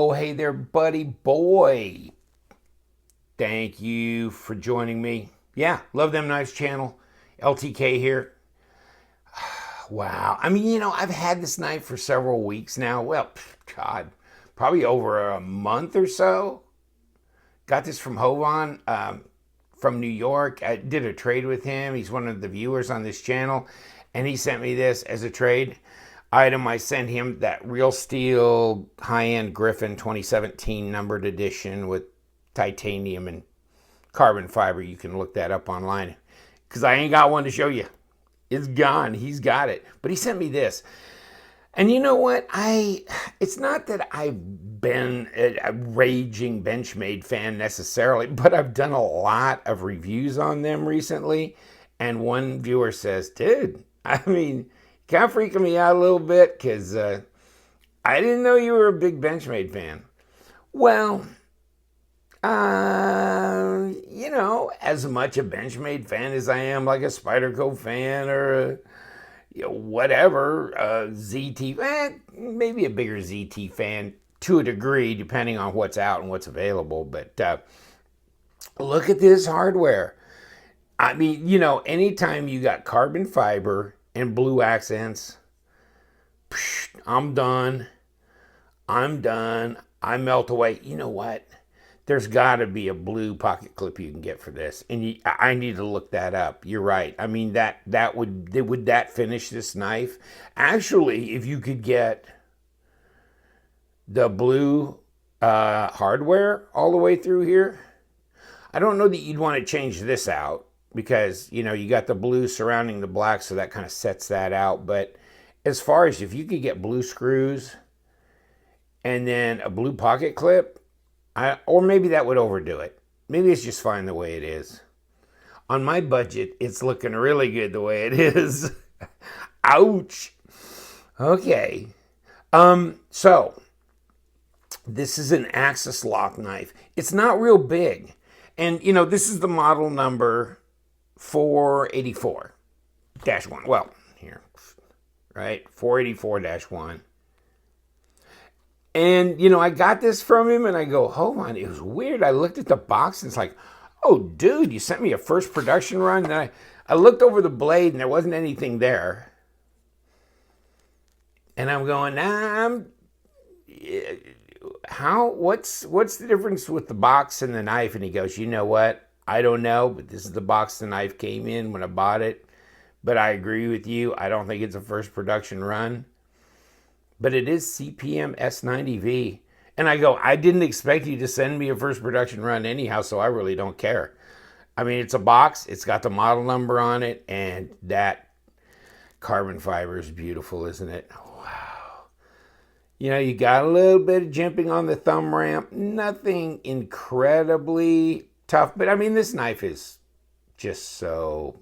Oh, hey there, buddy boy. Thank you for joining me. Yeah, Love Them Knives channel. LTK here. Wow. I mean, I've had this knife for several weeks now. Well, God, probably over a month or so. Got this from Hovan from New York. I did a trade with him. He's one of the viewers on this channel. And he sent me this as a trade item. I sent him that Real Steel high-end Griffin 2017 numbered edition with titanium and carbon fiber. You can look that up online because I ain't got one to show you. It's gone. He's got it. But he sent me this. And you know what? It's not that I've been a raging Benchmade fan necessarily, but I've done a lot of reviews on them recently. And one viewer says, dude, I mean, kind of freaking me out a little bit because I didn't know you were a big Benchmade fan. Well, as much a Benchmade fan as I am like a Spyderco fan or whatever, ZT, maybe a bigger ZT fan to a degree, depending on what's out and what's available. But look at this hardware. I mean, anytime you got carbon fiber and blue accents, I'm done. I melt away. You know what? There's got to be a blue pocket clip you can get for this, and I need to look that up. You're right. I mean, would that finish this knife? Actually, if you could get the blue hardware all the way through here, I don't know that you'd want to change this out because you got the blue surrounding the black, so that kind of sets that out. But as far as if you could get blue screws and then a blue pocket clip, or maybe that would overdo it. Maybe it's just fine the way it is. On my budget, it's looking really good the way it is. Ouch. Okay. So this is an Axis lock knife. It's not real big. And, this is the model number 484-1. Well, here, right? 484-1. And, I got this from him and I go, hold on, it was weird. I looked at the box and it's like, oh, dude, you sent me a first production run. And then I looked over the blade and there wasn't anything there. And I'm going, what's the difference with the box and the knife? And he goes, you know what? I don't know, but this is the box the knife came in when I bought it. But I agree with you. I don't think it's a first production run. But it is CPM S90V. And I go, I didn't expect you to send me a first production run anyhow, so I really don't care. I mean, it's a box. It's got the model number on it, and that carbon fiber is beautiful, isn't it? Wow. You got a little bit of jimping on the thumb ramp. Nothing incredibly tough, but I mean, this knife is just so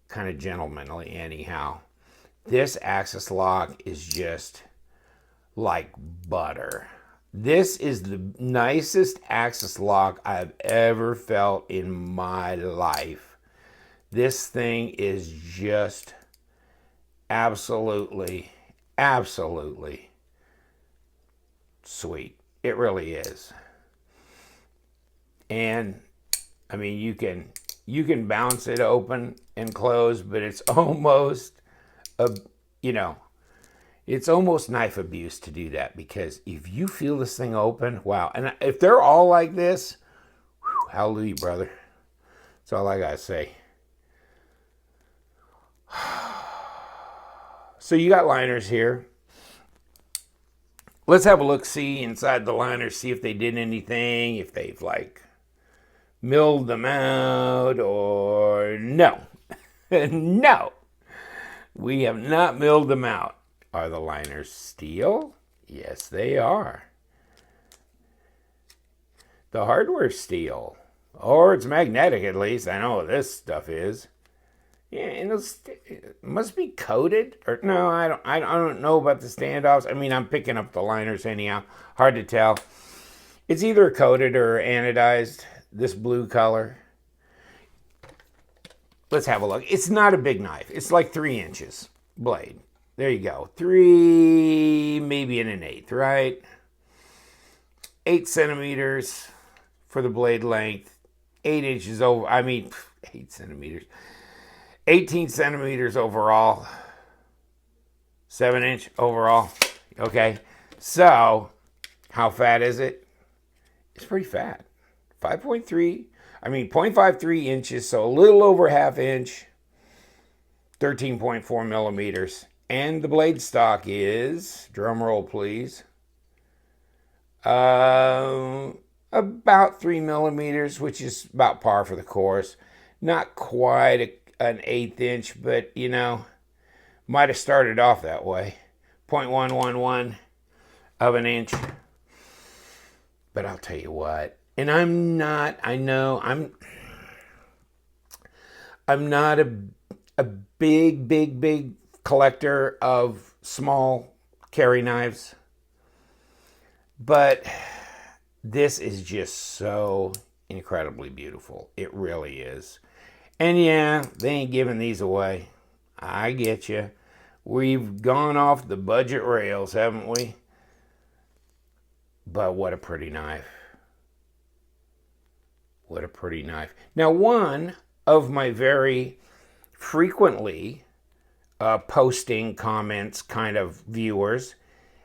kind of gentlemanly anyhow. This Axis lock is just like butter. This is the nicest Axis lock I've ever felt in my life. This thing is just absolutely sweet. It really is. And I mean, you can bounce it open and close, but it's almost it's almost knife abuse to do that, because if you feel this thing open, wow. And if they're all like this, whew, hallelujah, brother. That's all I got to say. So you got liners here. Let's have a look-see inside the liners, see if they did anything, if they've like milled them out or no. No. We have not milled them out. Are the liners steel? Yes, they are. The hardware's steel. Or it's magnetic, at least. I know what this stuff is. Yeah, and it must be coated. Or no, I don't know about the standoffs. I mean, I'm picking up the liners anyhow. Hard to tell. It's either coated or anodized, this blue color. Let's have a look. It's not a big knife. It's like 3 inches blade. There you go. 3, maybe in 1/8, right? 8 centimeters for the blade length, 8 inches over, 8 centimeters, 18 centimeters overall, 7-inch overall. Okay, so how fat is it? It's pretty fat. 0.53 inches, so a little over ½ inch, 13.4 millimeters. And the blade stock is, drum roll please, about 3 millimeters, which is about par for the course. Not quite an 1/8 inch, but you know, might have started off that way. 0.111 of an inch. But I'll tell you what, and I'm not a big collector of small carry knives, but this is just so incredibly beautiful. It really is. And yeah, they ain't giving these away. I get you. We've gone off the budget rails, haven't we? But what a pretty knife. What a pretty knife. Now, one of my very frequently posting comments kind of viewers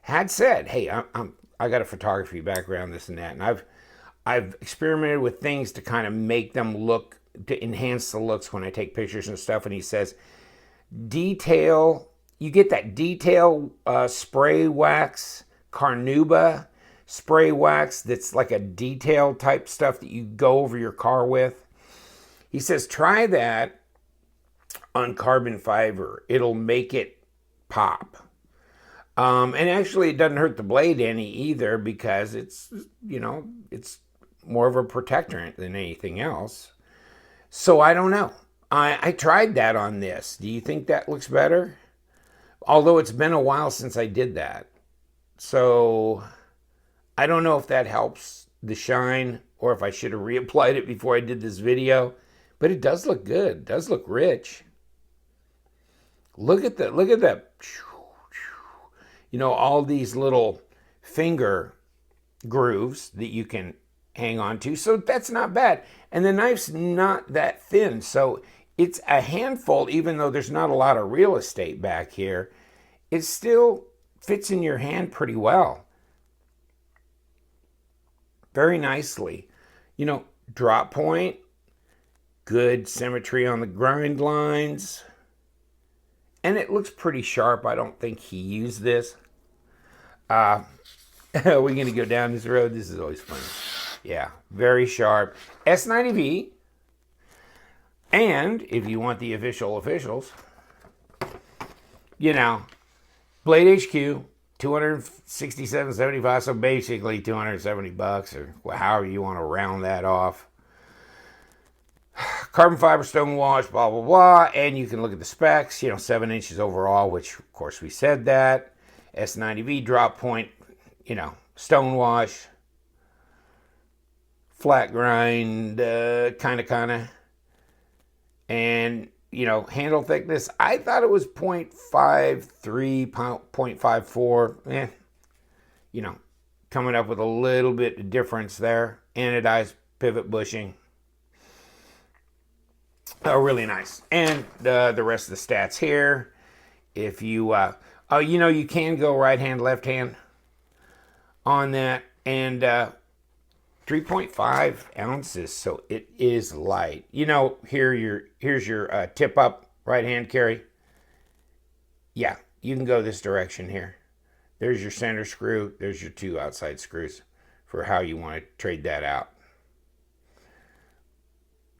had said, hey, I got a photography background, this and that, and I've experimented with things to kind of make them look, to enhance the looks when I take pictures and stuff. And he says, detail, you get that detail spray wax, carnauba spray wax that's like a detail type stuff that you go over your car with. He says, try that on carbon fiber. It'll make it pop. And actually it doesn't hurt the blade any either, because it's, you know, it's more of a protectorant than anything else. So I don't know. I tried that on this. Do you think that looks better? Although it's been a while since I did that. So I don't know if that helps the shine or if I should have reapplied it before I did this video, but it does look good. It does look rich. Look at that. Look at that. You know, all these little finger grooves that you can hang on to. So that's not bad. And the knife's not that thin. So it's a handful, even though there's not a lot of real estate back here. It still fits in your hand pretty well. Very nicely. You know, drop point, good symmetry on the grind lines. And it looks pretty sharp. I don't think he used this. Are we going to go down this road? This is always fun. Yeah, very sharp. S90V. And if you want the officials, you know, Blade HQ, $267.75, so basically $270, or however you want to round that off. Carbon fiber stone wash, blah, blah, blah. And you can look at the specs, you know, 7 inches overall, which of course we said that. S90V drop point, you know, stone wash, flat grind, kind of. And, you know, handle thickness, I thought it was 0.53, 0.54. You know, coming up with a little bit of difference there. Anodized pivot bushing. Oh, really nice. And the rest of the stats here. If you, you know, you can go right hand, left hand on that. And 3.5 ounces, so it is light. You know, here's your tip up right hand carry. Yeah, you can go this direction here. There's your center screw. There's your 2 outside screws for how you want to trade that out.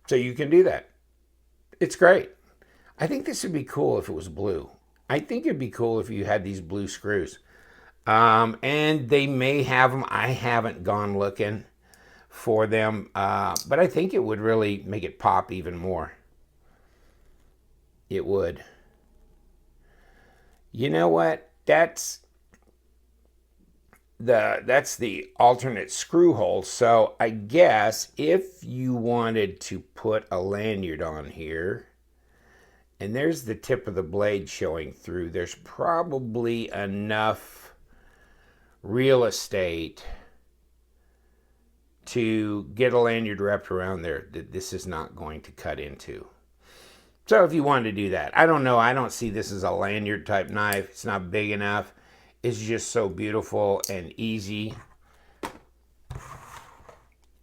So you can do that. It's great. I think this would be cool if it was blue. I think it'd be cool if you had these blue screws. And they may have them. I haven't gone looking for them, but I think it would really make it pop even more. It would. You know what? That's the alternate screw hole. So I guess if you wanted to put a lanyard on here, and there's the tip of the blade showing through, there's probably enough real estate to get a lanyard wrapped around there that this is not going to cut into. So if you wanted to do that, I don't know. I don't see this as a lanyard type knife. It's not big enough. It's just so beautiful and easy.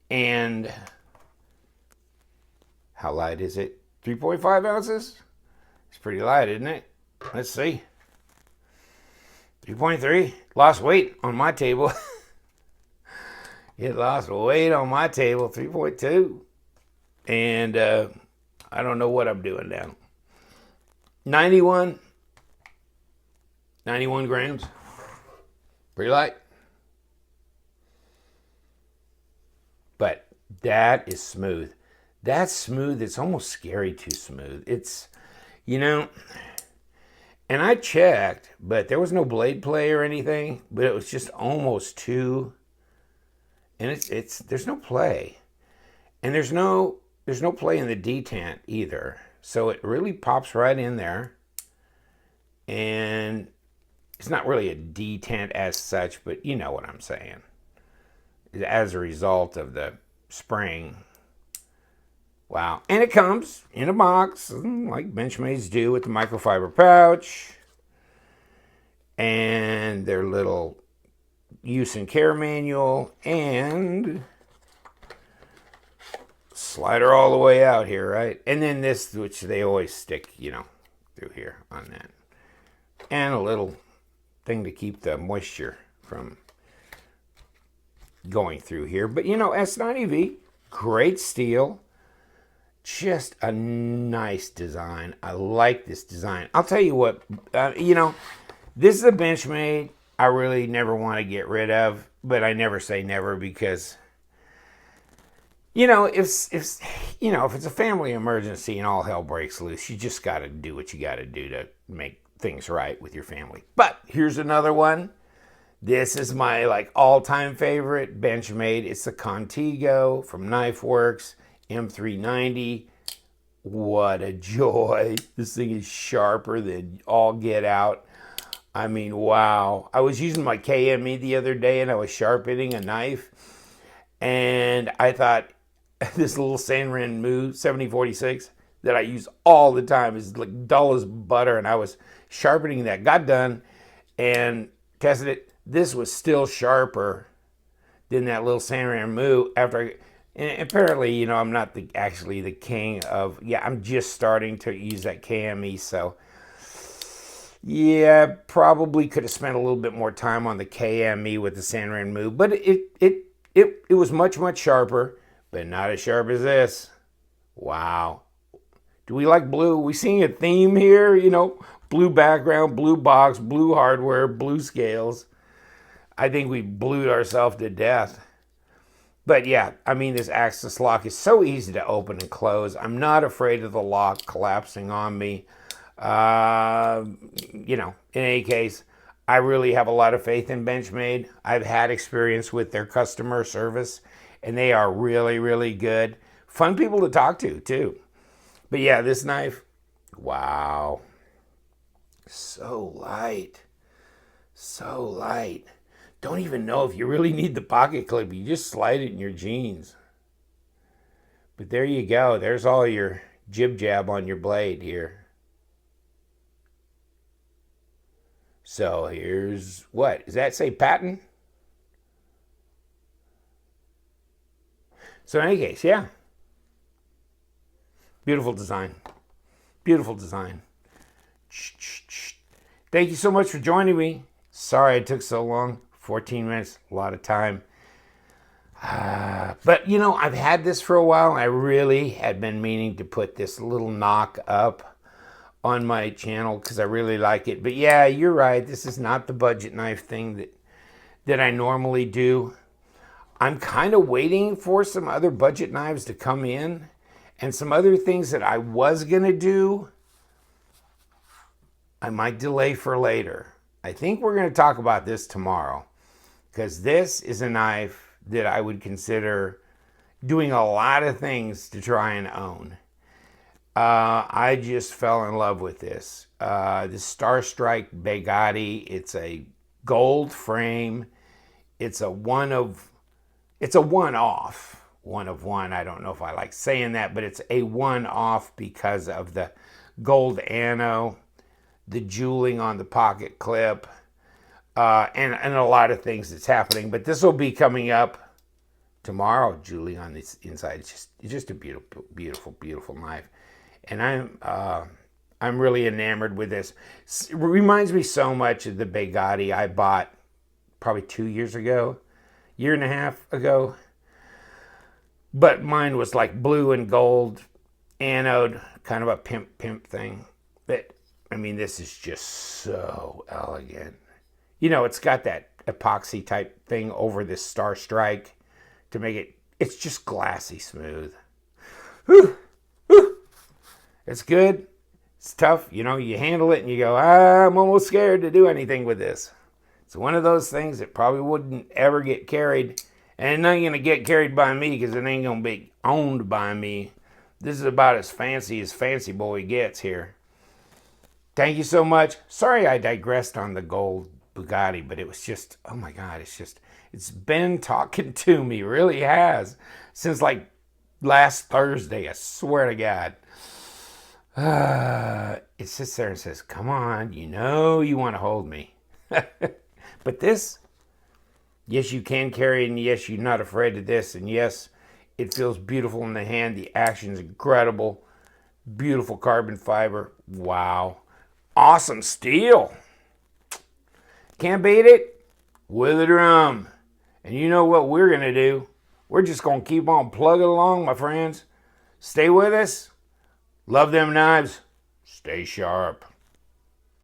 And how light is it? 3.5 ounces? It's pretty light, isn't it? Let's see. 3.3. Lost weight on my table. It lost weight on my table. 3.2. And I don't know what I'm doing now. 91 grams. Pretty light. But that is smooth. That's smooth. It's almost scary too smooth. It's, you know, and I checked, but there was no blade play or anything, but it was just almost too, and there's no play. And there's no play in the detent either. So it really pops right in there. And it's not really a detent as such, but you know what I'm saying. As a result of the spring. Wow. And it comes in a box, like Benchmade's do, with the microfiber pouch. And their little use and care manual. And slider all the way out here, right? And then this, which they always stick, you know, through here on that. And a little thing to keep the moisture from going through here. But, you know, S90V, great steel. Just a nice design. I like this design. I'll tell you what, you know, this is a Benchmade I really never want to get rid of, but I never say never because, you know, if it's a family emergency and all hell breaks loose, you just got to do what you got to do to make things right with your family. But here's another one. This is my all-time favorite Benchmade. It's the Contigo from KnifeWorks M390. What a joy. This thing is sharper than all get out. I mean, wow. I was using my KME the other day and I was sharpening a knife. And I thought this little Sanren Mu 7046 that I use all the time is like dull as butter. And I was sharpening that. Got done and tested it. This was still sharper than that little Sanren Mu after and apparently, you know, I'm not actually the king of, I'm just starting to use that KME, so yeah, probably could have spent a little bit more time on the KME with the Sanren Mu, but it was much, much sharper, but not as sharp as this. Wow. Do we like blue? We seeing a theme here, you know, blue background, blue box, blue hardware, blue scales. I think we blued ourselves to death. But yeah, I mean, this Axis lock is so easy to open and close. I'm not afraid of the lock collapsing on me. You know, in any case, I really have a lot of faith in Benchmade. I've had experience with their customer service, and they are really, really good. Fun people to talk to, too. But yeah, this knife, wow. So light. So light. Don't even know if you really need the pocket clip. You just slide it in your jeans. But there you go. There's all your jib jab on your blade here. So here's what? Does that say patent? So in any case, yeah. Beautiful design. Beautiful design. Thank you so much for joining me. Sorry it took so long. 14 minutes, a lot of time. But, you know, I've had this for a while. I really had been meaning to put this little knock up on my channel because I really like it. But, yeah, you're right. This is not the budget knife thing that I normally do. I'm kind of waiting for some other budget knives to come in and some other things that I was going to do. I might delay for later. I think we're going to talk about this tomorrow. Because this is a knife that I would consider doing a lot of things to try and own. I just fell in love with this. The Star Strike Bugatti. It's a gold frame. It's a one of it's a one-off, one of one. I don't know if I like saying that, but it's a one-off because of the gold ano, the jeweling on the pocket clip, and a lot of things that's happening. But this will be coming up tomorrow, jeweling on the inside. It's just a beautiful, beautiful, beautiful knife. And I'm really enamored with this. It reminds me so much of the Bugatti I bought probably 2 years ago, year and a half ago. But mine was like blue and gold anode, kind of a pimp thing. But I mean, this is just so elegant. You know, it's got that epoxy type thing over this star strike to make it, it's just glassy smooth. Whew, whew. It's good. It's tough. You know, you handle it and you go, I'm almost scared to do anything with this. It's one of those things that probably wouldn't ever get carried. And it's not going to get carried by me because it ain't going to be owned by me. This is about as Fancy Boy gets here. Thank you so much. Sorry I digressed on the gold Bugatti, but it was just, oh my God, it's been talking to me, really has, since like last Thursday, I swear to God. It sits there and says, come on, you know you want to hold me. But this, yes, you can carry, and yes, you're not afraid of this, and yes, it feels beautiful in the hand. The action's incredible. Beautiful carbon fiber. Wow. Awesome steel. Can't beat it with a drum. And you know what we're going to do? We're just going to keep on plugging along, my friends. Stay with us. Love them knives. Stay sharp.